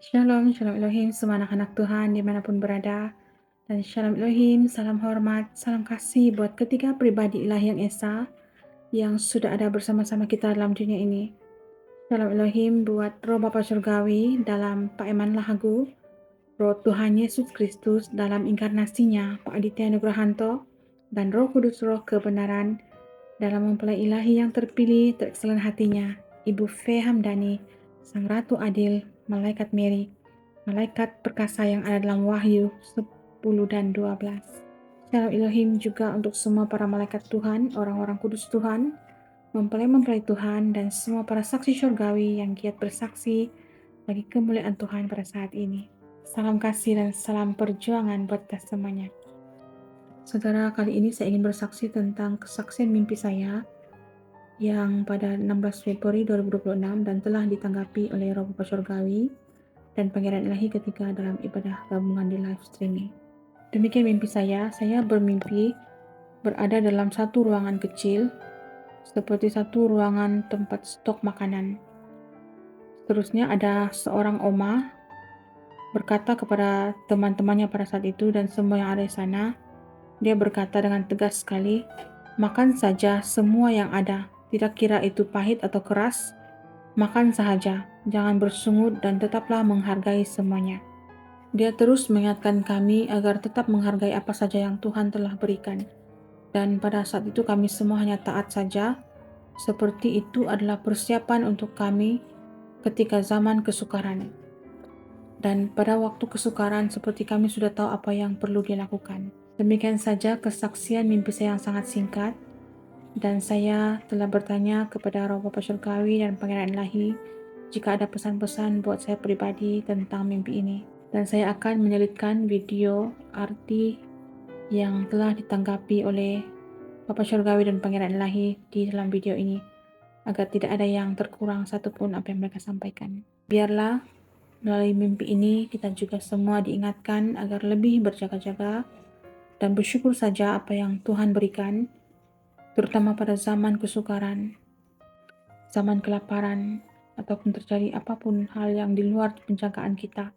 Shalom, Shalom Elohim, semua anak-anak Tuhan dimanapun berada. Dan Shalom Elohim, salam hormat, salam kasih buat ketiga pribadi ilahi yang esa yang sudah ada bersama-sama kita dalam dunia ini. Shalom Elohim buat Roh Bapa Surgawi dalam Pak Eman Lahagu, Roh Tuhan Yesus Kristus dalam inkarnasinya Pak Aditya Nugrahanto, dan Roh Kudus Roh kebenaran dalam mempelai ilahi yang terpilih terekselen hatinya, Ibu Fe Hamdani, Sang Ratu Adil, Malaikat Mary, malaikat perkasa yang ada dalam Wahyu 10 dan 12. Shalom Elohim juga untuk semua para malaikat Tuhan, orang-orang kudus Tuhan, mempelai-mempelai Tuhan, dan semua para saksi surgawi yang giat bersaksi bagi kemuliaan Tuhan pada saat ini. Salam kasih dan salam perjuangan buat kita semuanya. Saudara, kali ini saya ingin bersaksi tentang kesaksian mimpi saya yang pada 16 Februari 2026 dan telah ditanggapi oleh Roh Bapa Surgawi dan Pangeran Ilahi ketika dalam ibadah gabungan di live streaming. Demikian mimpi saya bermimpi berada dalam satu ruangan kecil, seperti satu ruangan tempat stok makanan. Seterusnya ada seorang oma berkata kepada teman-temannya pada saat itu dan semua yang ada di sana, dia berkata dengan tegas sekali, "Makan saja semua yang ada, tidak kira itu pahit atau keras, makan saja, jangan bersungut dan tetaplah menghargai semuanya." Dia terus mengingatkan kami agar tetap menghargai apa saja yang Tuhan telah berikan. Dan pada saat itu kami semua hanya taat saja, seperti itu adalah persiapan untuk kami ketika zaman kesukaran. Dan pada waktu kesukaran seperti kami sudah tahu apa yang perlu dilakukan. Demikian saja kesaksian mimpi saya yang sangat singkat. Dan saya telah bertanya kepada Roh Bapa Surgawi dan Pangeran Ilahi jika ada pesan-pesan buat saya pribadi tentang mimpi ini. Dan saya akan menyelitkan video arti yang telah ditanggapi oleh Bapa Surgawi dan Pangeran Ilahi di dalam video ini, agar tidak ada yang terkurang satupun apa yang mereka sampaikan. Biarlah melalui mimpi ini kita juga semua diingatkan agar lebih berjaga-jaga dan bersyukur saja apa yang Tuhan berikan, terutama pada zaman kesukaran, zaman kelaparan, ataupun terjadi apapun hal yang di luar penjagaan kita.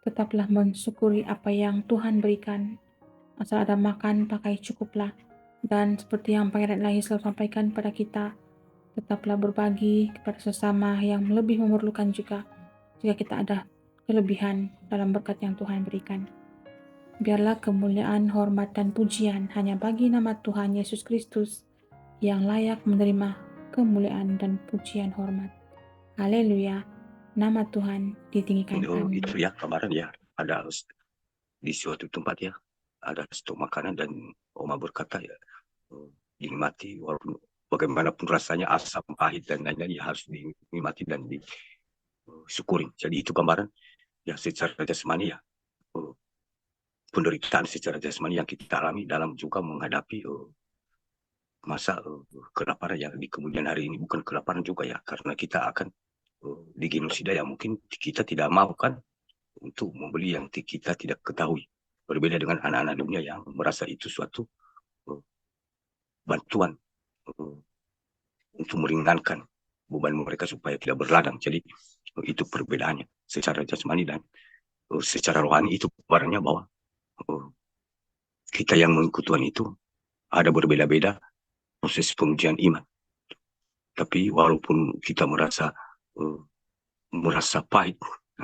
Tetaplah mensyukuri apa yang Tuhan berikan. Asal ada makan, pakai, cukuplah. Dan seperti yang Pangeran Ilahi selalu sampaikan pada kita, tetaplah berbagi kepada sesama yang lebih memerlukan juga, jika kita ada kelebihan dalam berkat yang Tuhan berikan. Biarlah kemuliaan, hormat, dan pujian hanya bagi nama Tuhan Yesus Kristus yang layak menerima kemuliaan dan pujian hormat. Haleluya. Nama Tuhan ditinggikan. Amin. Itu ya kemarin ya ada di suatu tempat ya ada stok makanan dan Oma berkata ya dinikmati walaupun bagaimanapun rasanya asam pahit dan lain-lain ya harus dinikmati dan disyukuri. Jadi itu gambaran ya secara jasmani ya penderitaan secara jasmani yang kita alami dalam juga menghadapi masa kelaparan yang di kemudian hari ini. Bukan kelaparan juga ya, karena kita akan di genosida yang mungkin kita tidak mau kan untuk membeli yang kita tidak ketahui. Berbeda dengan anak-anak dunia yang merasa itu suatu bantuan untuk meringankan beban mereka supaya tidak berladang. Jadi itu perbedaannya secara jasmani dan secara rohani. Itu kabarnya bahwa kita yang mengikuti Tuhan itu ada berbeda-beda proses pengujian iman. Tapi walaupun kita merasa pahit,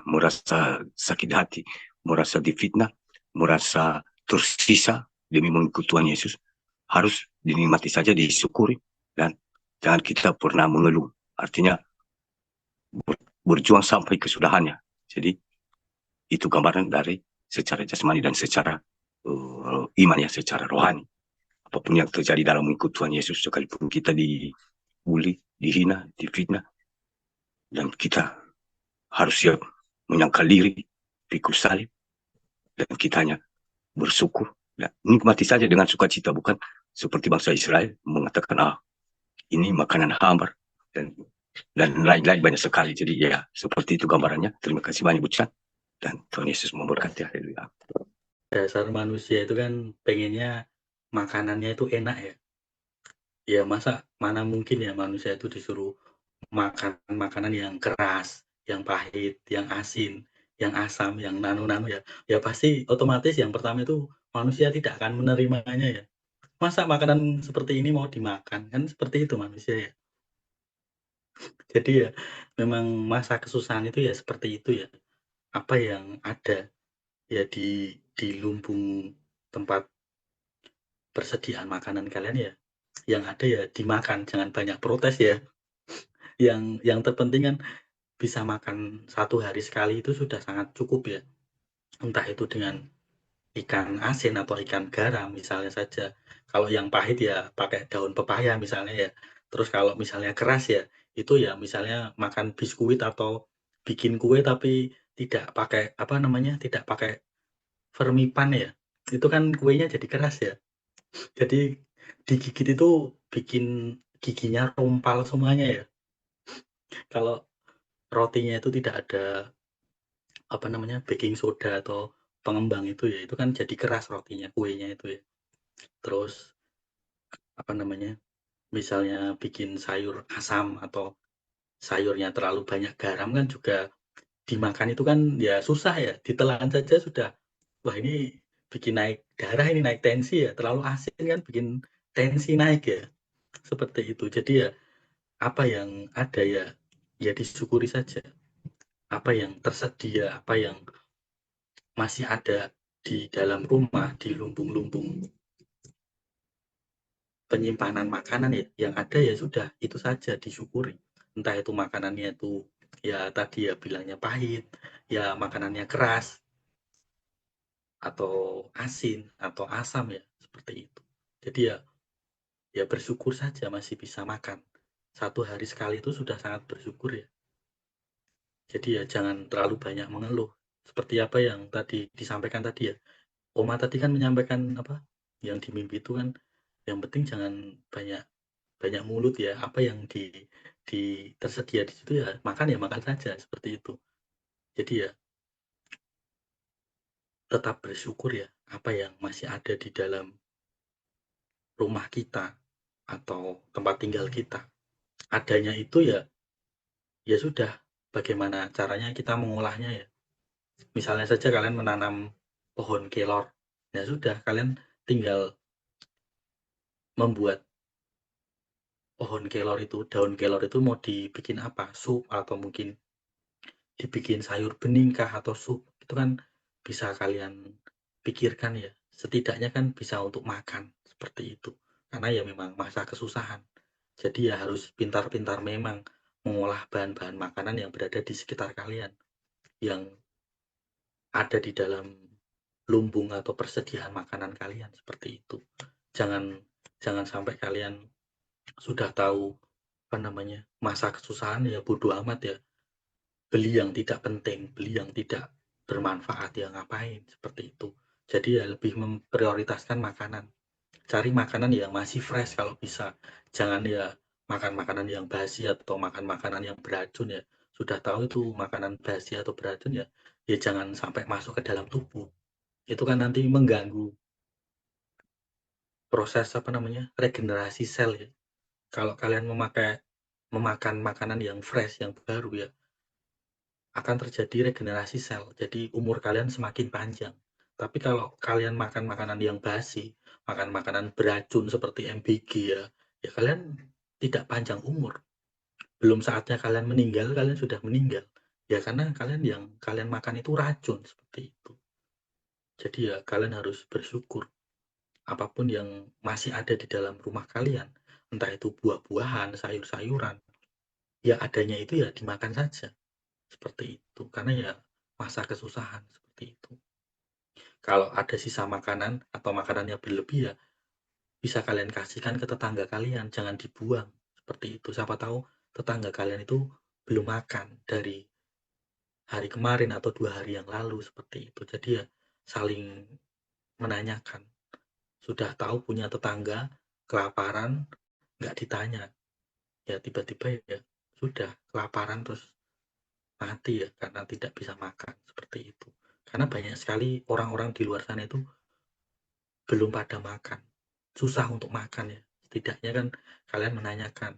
merasa sakit hati, merasa difitnah, merasa tersisa demi mengikuti Tuhan Yesus, harus dinikmati saja, disyukuri, dan jangan kita pernah mengeluh. Artinya berjuang sampai kesudahannya. Jadi itu gambaran dari secara jasmani dan secara iman ya, secara rohani. Apapun yang terjadi dalam mengikuti Tuhan Yesus, sekalipun kita dibully, dihina, difitnah, dan kita harus siap menyangkal diri, pikul salib, dan kita hanya bersyukur. Ya, nikmati saja dengan sukacita, bukan seperti bangsa Israel mengatakan, ini makanan hambar, dan lain-lain banyak sekali. Jadi ya, seperti itu gambarannya. Terima kasih banyak, Bu Chan. Dan Tuhan Yesus memberkati. Haleluya. Dasar manusia itu kan pengennya makanannya itu enak ya. Ya mana mungkin ya manusia itu disuruh makan makanan yang keras, yang pahit, yang asin. yang asam, yang nano-nano ya, ya pasti otomatis yang pertama itu manusia tidak akan menerimanya ya. Masa makanan seperti ini mau dimakan? Kan seperti itu manusia ya. Jadi ya memang masa kesusahan itu ya seperti itu ya. Apa yang ada ya di lumbung tempat persediaan makanan kalian ya, yang ada ya dimakan, jangan banyak protes ya. Yang terpenting kan bisa makan 1 hari sekali itu sudah sangat cukup ya. Entah itu dengan ikan asin atau ikan garam misalnya saja. Kalau yang pahit ya pakai daun pepaya misalnya ya. Terus kalau misalnya keras ya, itu ya misalnya makan biskuit atau bikin kue tapi tidak pakai, apa namanya, tidak pakai Fermipan ya. Itu kan kuenya jadi keras ya. Jadi digigit itu bikin giginya rumpal semuanya ya. Kalau rotinya itu tidak ada, apa namanya, baking soda atau pengembang itu ya, itu kan jadi keras rotinya, kuenya itu ya. Terus, apa namanya, misalnya bikin sayur asam atau sayurnya terlalu banyak garam kan juga dimakan itu kan ya susah ya, ditelan saja sudah, wah ini bikin naik darah ini, naik tensi ya, terlalu asin kan bikin tensi naik ya, seperti itu. Jadi ya, apa yang ada ya, ya disyukuri saja. Apa yang tersedia, apa yang masih ada di dalam rumah, di lumbung-lumbung penyimpanan makanan ya, yang ada ya sudah, itu saja disyukuri. Entah itu makanannya itu, ya tadi ya bilangnya pahit, ya makanannya keras, atau asin, atau asam ya, seperti itu. Jadi ya, ya bersyukur saja masih bisa makan. 1 hari sekali itu sudah sangat bersyukur ya. Jadi ya jangan terlalu banyak mengeluh. Seperti apa yang tadi disampaikan tadi ya. Oma tadi kan menyampaikan apa, yang di mimpi itu kan, yang penting jangan banyak banyak mulut ya, apa yang di tersedia di situ ya makan saja, seperti itu. Jadi ya tetap bersyukur ya, apa yang masih ada di dalam rumah kita atau tempat tinggal kita. Adanya itu ya, ya sudah, bagaimana caranya kita mengolahnya ya. Misalnya saja kalian menanam pohon kelor, ya sudah kalian tinggal membuat pohon kelor itu, daun kelor itu mau dibikin apa, sup atau mungkin dibikin sayur bening kah atau sup, itu kan bisa kalian pikirkan ya, setidaknya kan bisa untuk makan, seperti itu. Karena ya memang masa kesusahan. Jadi ya harus pintar-pintar memang mengolah bahan-bahan makanan yang berada di sekitar kalian, yang ada di dalam lumbung atau persediaan makanan kalian, seperti itu. Jangan jangan sampai kalian sudah tahu, apa namanya, masa kesusahan ya bodo amat ya. Beli yang tidak penting, beli yang tidak bermanfaat, ya ngapain, seperti itu. Jadi ya lebih memprioritaskan makanan. Cari makanan yang masih fresh kalau bisa. Jangan ya makan makanan yang basi atau makan makanan yang beracun ya. Sudah tahu itu makanan basi atau beracun ya, ya jangan sampai masuk ke dalam tubuh. Itu kan nanti mengganggu proses, apa namanya, regenerasi sel ya. Kalau kalian memakan makanan yang fresh, yang baru ya, akan terjadi regenerasi sel, jadi umur kalian semakin panjang. Tapi kalau kalian makan makanan yang basi, makan makanan beracun seperti MBG ya, ya kalian tidak panjang umur. Belum saatnya kalian meninggal, kalian sudah meninggal. Ya karena yang kalian makan itu racun, seperti itu. Jadi ya kalian harus bersyukur apapun yang masih ada di dalam rumah kalian, entah itu buah-buahan, sayur-sayuran, ya adanya itu ya dimakan saja. Seperti itu, karena ya masa kesusahan, seperti itu. Kalau ada sisa makanan atau makanannya berlebih ya, bisa kalian kasihkan ke tetangga kalian, jangan dibuang, seperti itu. Siapa tahu tetangga kalian itu belum makan dari hari kemarin atau 2 hari yang lalu, seperti itu. Jadi ya saling menanyakan. Sudah tahu punya tetangga kelaparan, nggak ditanya, ya tiba-tiba ya sudah kelaparan terus mati ya karena tidak bisa makan, seperti itu. Karena banyak sekali orang-orang di luar sana itu belum pada makan, susah untuk makan ya. Setidaknya kan kalian menanyakan,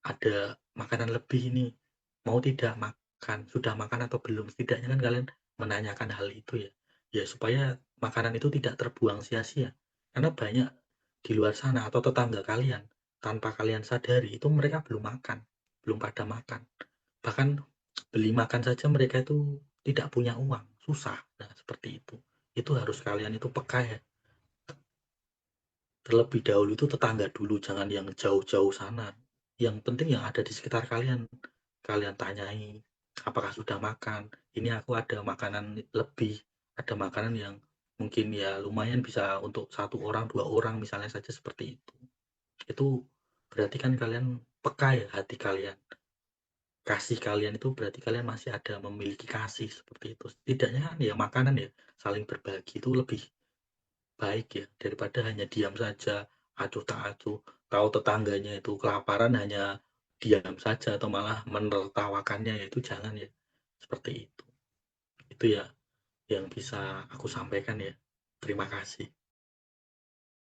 "Ada makanan lebih ini, mau tidak?" sudah makan atau belum? Setidaknya kan kalian menanyakan hal itu ya. Ya supaya makanan itu tidak terbuang sia-sia. Karena banyak di luar sana atau tetangga kalian, tanpa kalian sadari itu mereka belum makan, belum pada makan. Bahkan beli makan saja mereka itu tidak punya uang, susah. Nah, seperti itu. Itu harus kalian itu peka ya. Terlebih dahulu itu tetangga dulu, jangan yang jauh-jauh sana. Yang penting yang ada di sekitar kalian, kalian tanyai, apakah sudah makan? Ini aku ada makanan lebih, ada makanan yang mungkin ya lumayan bisa untuk 1 orang, 2 orang misalnya saja seperti itu. Itu berarti kan kalian peka ya hati kalian. Kasih kalian itu berarti kalian masih ada memiliki kasih seperti itu. Setidaknya kan ya makanan ya, saling berbagi itu lebih baik ya, daripada hanya diam saja, acuh tak acuh, tahu tetangganya itu kelaparan hanya diam saja atau malah menertawakannya, ya itu jangan ya, seperti itu. Itu ya yang bisa aku sampaikan ya. Terima kasih.